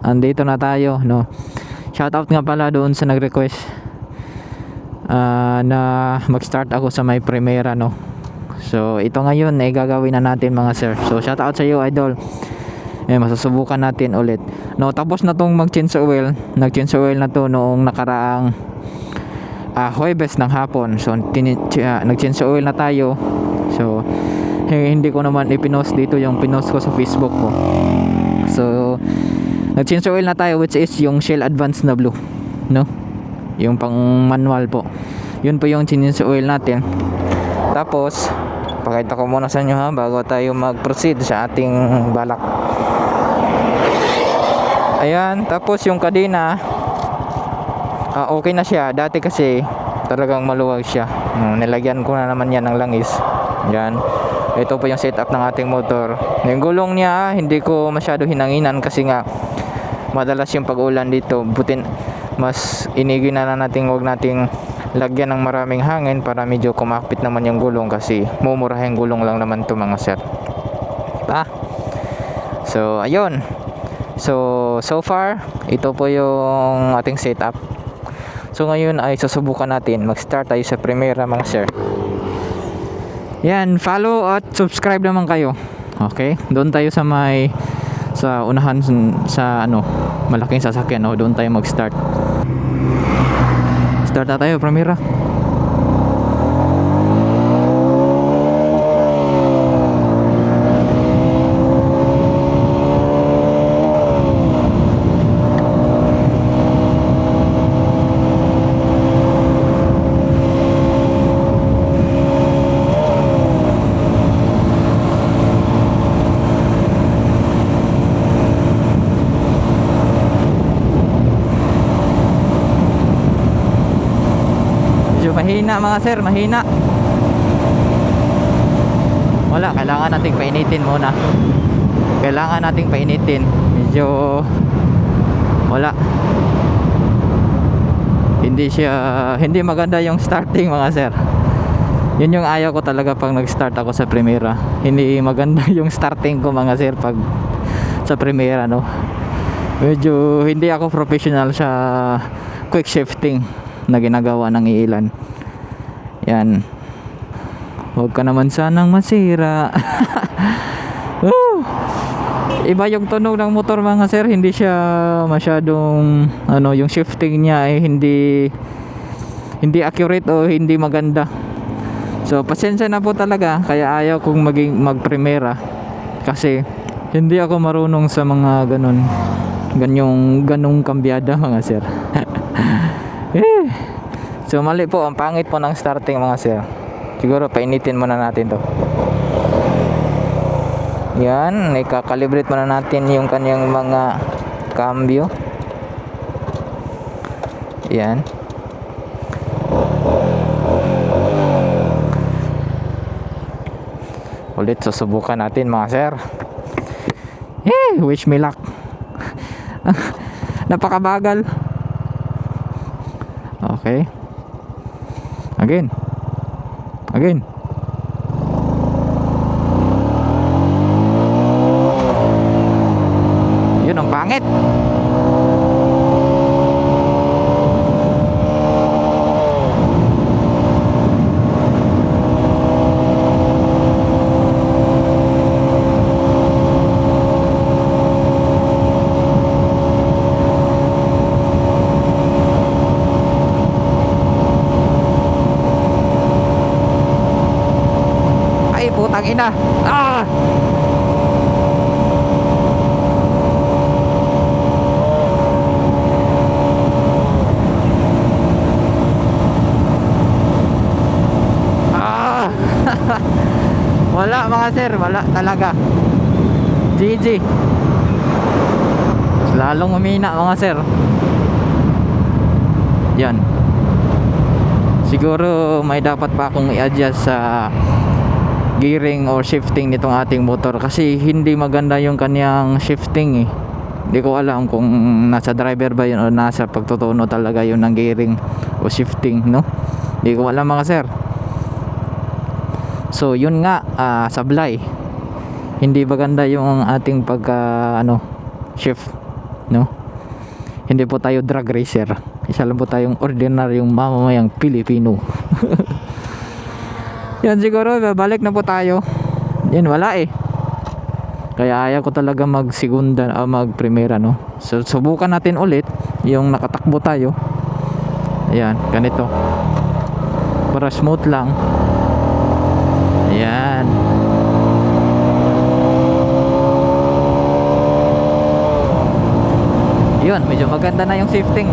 Andito na tayo, no. Shoutout nga pala doon sa nag-request na mag-start ako sa may Primera, no. So ito ngayon ay gagawin na natin mga sir. So shoutout sa iyo, idol. Masusubukan natin ulit, no. Tapos na tong mag-change oil. Nag-change oil na to noong nakaraang Huwebes ng hapon. So nag-change oil na tayo. So hindi ko naman ipinost dito yung pinost ko sa Facebook ko. So nag-change oil na tayo, which is yung Shell Advance na blue, no, yung pang manual po. Yun po yung change oil natin. Tapos pakita ko muna sa inyo ha, bago tayo mag-proceed sa ating balak. Ayan, tapos yung kadena okay na siya. Dati kasi talagang maluwag siya. Nilagyan ko na naman yan ng langis. Yan, ito po yung setup ng ating motor. Yung gulong niya hindi ko masyado hinanginan kasi nga madalas yung pag-ulan dito. Butin mas inigin na natin, wag nating lagyan ng maraming hangin para medyo kumakpit naman yung gulong, kasi mumurahing gulong lang naman to mga sir. So ayun. So far ito po yung ating setup. So ngayon ay susubukan natin mag-start tayo sa Primera mga sir. Yan, follow at subscribe naman kayo. Okay, doon tayo sa may sa unahan sa malaking sasakyan, doon tayo mag-start. Start na tayo, Primera. Mahina mga sir, mahina. Wala, kailangan nating painitin muna. Kailangan nating painitin. Medyo wala. Hindi maganda yung starting mga sir. Yun yung ayaw ko talaga pag nag-start ako sa Primera. Hindi maganda yung starting ko mga sir pag sa Primera, no. Medyo hindi ako professional sa quick shifting na ginagawa ng iilan. Yan, huwag ka naman sanang masira. Iba yung tunog ng motor mga sir. Hindi siya masyadong yung shifting niya ay hindi accurate o hindi maganda. So pasensya na po talaga, kaya ayaw kong mag-Primera kasi hindi ako marunong sa mga ganong kambyada mga sir. So mali po, ang pangit po ng starting mga sir. Siguro painitin muna natin to. Yan, ikakalibrate muna natin yung kanyang mga cambio. Yan. Ulit susubukan natin mga sir. Wish me luck. Napakabagal. Okay. Again. Yun ang pangit. Putang ina. Wala mga sir, wala talaga. GG. Lalong umina mga sir. Yan. Siguro may dapat pa akong i-adjust sa gearing or shifting nitong ating motor, kasi hindi maganda yung kanyang shifting. Hindi ko alam kung nasa driver ba yun o nasa pagtutuno talaga yun ng gearing o shifting, no? Hindi ko alam mga sir. So yun nga, sablay, hindi maganda yung ating shift, no? Hindi po tayo drag racer. Isa lang po tayong ordinaryong mamamayang Pilipino. Yan, siguro babalik na po tayo. Yan, wala eh. Kaya ayaw ko talaga mag segunda o mag primera, no? So subukan natin ulit yung nakatakbo tayo. Ayan, ganito. Para smooth lang. Ayan. Yun, medyo maganda na yung shifting.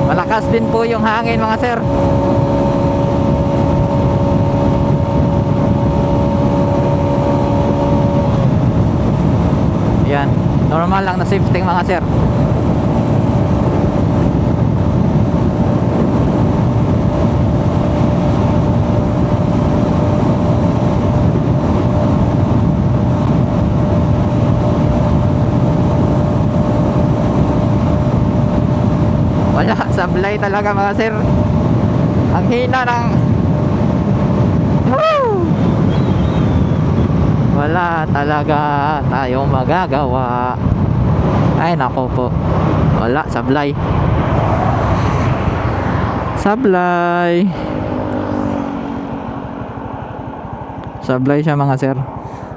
Malakas din po yung hangin, mga sir. Yan, normal lang na shifting, mga sir. Wala, sablay talaga, mga sir. Ang hina ng wala talaga tayong magagawa. Ay nako po, wala, sablay. Sablay siya, mga sir.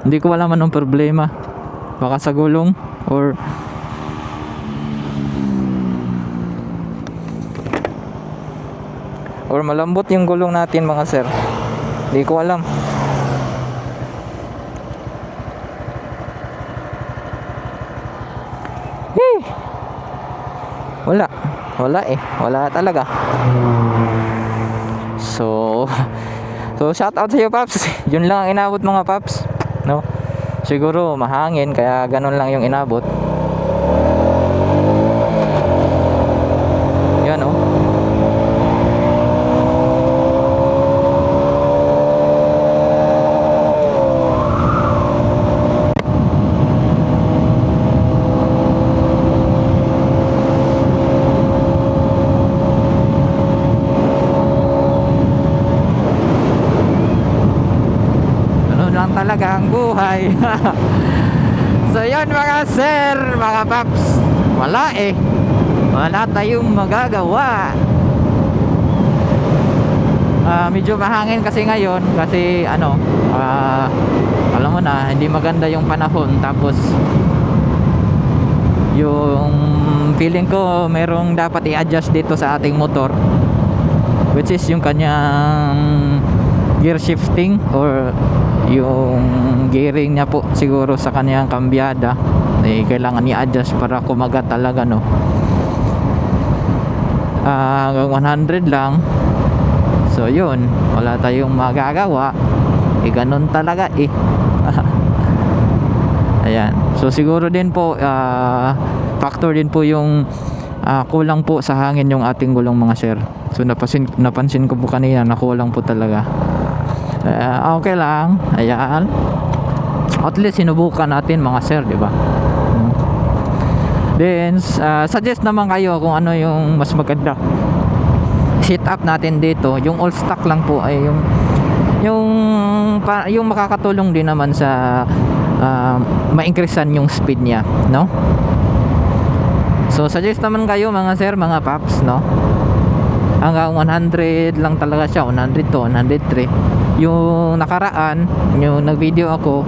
Hindi ko alam anong problema. Baka sa gulong or malambot yung gulong natin, mga sir. Hindi ko alam. Wala talaga. So shout out sa iyo, Paps. Yun lang ang inabot, mga Paps, no? Siguro mahangin kaya ganun lang yung inabot. Yan, oh. Talaga ang buhay. So yun, mga sir, mga paps, wala tayong magagawa. Medyo mahangin kasi ngayon, kasi alam mo na, hindi maganda yung panahon. Tapos yung feeling ko merong dapat i-adjust dito sa ating motor, which is yung kanyang gear shifting or yung gearing niya po siguro sa kanyang kambyada. Kailangan i-adjust para kumagat talaga, no? Hanggang 100 lang. So yun, wala tayong magagawa. Ganun talaga ayan. So siguro din po factor din po yung kulang po sa hangin yung ating gulong, mga sir. So napansin ko po kanina na kulang po talaga. Okay lang, ayan. At least sinubukan natin, mga sir, di ba? Then suggest naman kayo kung ano yung mas maganda sit up natin dito. Yung all stock lang po ay yung makakatulong din naman sa ma-increasean yung speed niya, no? So suggest naman kayo, mga sir, mga paps, no? Hanggang 100 lang talaga siya, 100 to 103. Yung nakaraan, yung nag-video ako,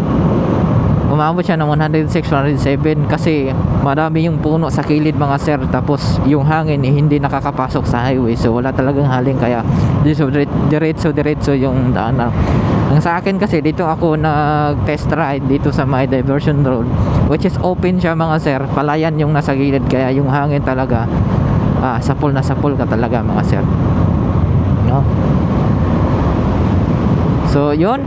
umabot siya ng 106, 107 kasi marami yung puno sa kilid, mga sir. Tapos yung hangin hindi nakakapasok sa highway, so wala talagang haling, kaya diretso yung daan. Ang sa akin kasi, dito ako nag-test ride dito sa my diversion road, which is open siya, mga sir. Palayan yung nasa gilid, kaya yung hangin talaga sapul na sapul ka talaga, mga sir, no? So yun,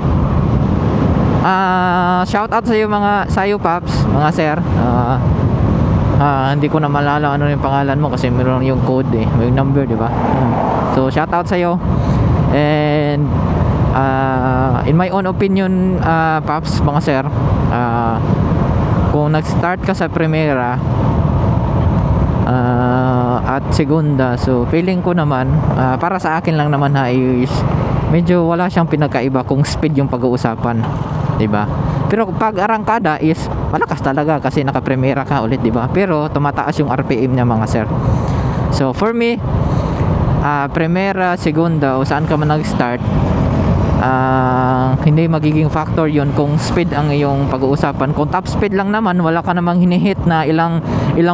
shout out sa iyo, sayo paps, mga sir. Hindi ko na malala ano yung pangalan mo kasi meron yung code may number, di ba? So shout out sa iyo. And in my own opinion, paps, mga sir, kung nag-start ka sa primera at segunda, so feeling ko naman, para sa akin lang naman is medyo wala siyang pinagkaiba kung speed yung pag-uusapan, 'di ba? Pero pag arangkada is malakas talaga kasi naka-primera ka ulit, 'di ba? Pero tumataas yung RPM niya mga sir. So for me, primera, segunda o saan ka man nag-start, hindi magiging factor yun kung speed ang iyong pag-uusapan. Kung top speed lang naman, wala ka namang hinihit na ilang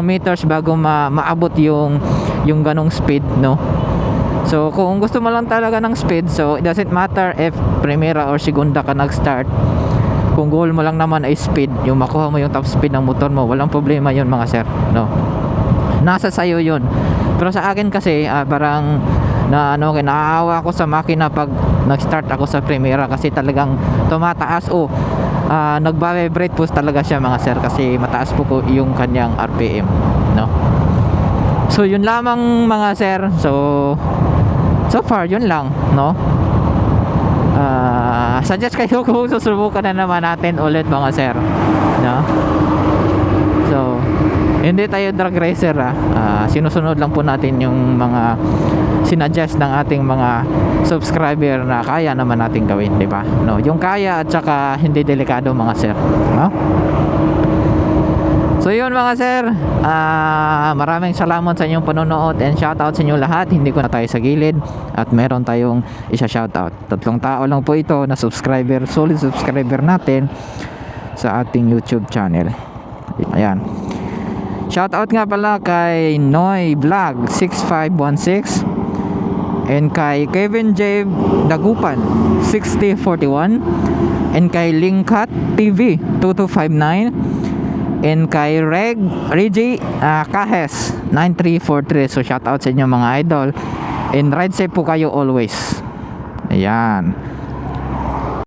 meters bago maabot yung ganong speed, no? So kung gusto mo lang talaga ng speed, so it doesn't matter if primera or segunda ka nag-start. Kung goal mo lang naman ay speed, yung makuha mo yung top speed ng motor mo, walang problema yun mga sir, no? Nasa sayo yun. Pero sa akin kasi parang naaawa ako sa makina pag nag-start ako sa primera kasi talagang tumataas nagba-vibrate po talaga siya mga sir kasi mataas po yung kanyang RPM, no? So yun lamang mga sir. So far yun lang, no? Suggest kayo kung susubukan na naman natin ulit mga sir, no? So hindi tayo drag racer, sinusunod lang po natin yung mga sinuggest ng ating mga subscriber na kaya naman natin gawin, di ba? No, yung kaya at saka hindi delikado mga sir, no? So yun mga sir, maraming salamat sa inyong panonood and shoutout sa inyo lahat. Hindi ko na tayo sa gilid at meron tayong isa-shoutout. 3 tao lang po ito na subscriber, solid subscriber natin sa ating YouTube channel. Ayan. Shoutout nga pala kay Noy Vlog 6516 and kay Kevin J Dagupan 6041 and kay Lingkat TV 2259 and kay Reggie Kahes 9343. So shoutout sa inyo mga idol and ride safe po kayo always. Ayan.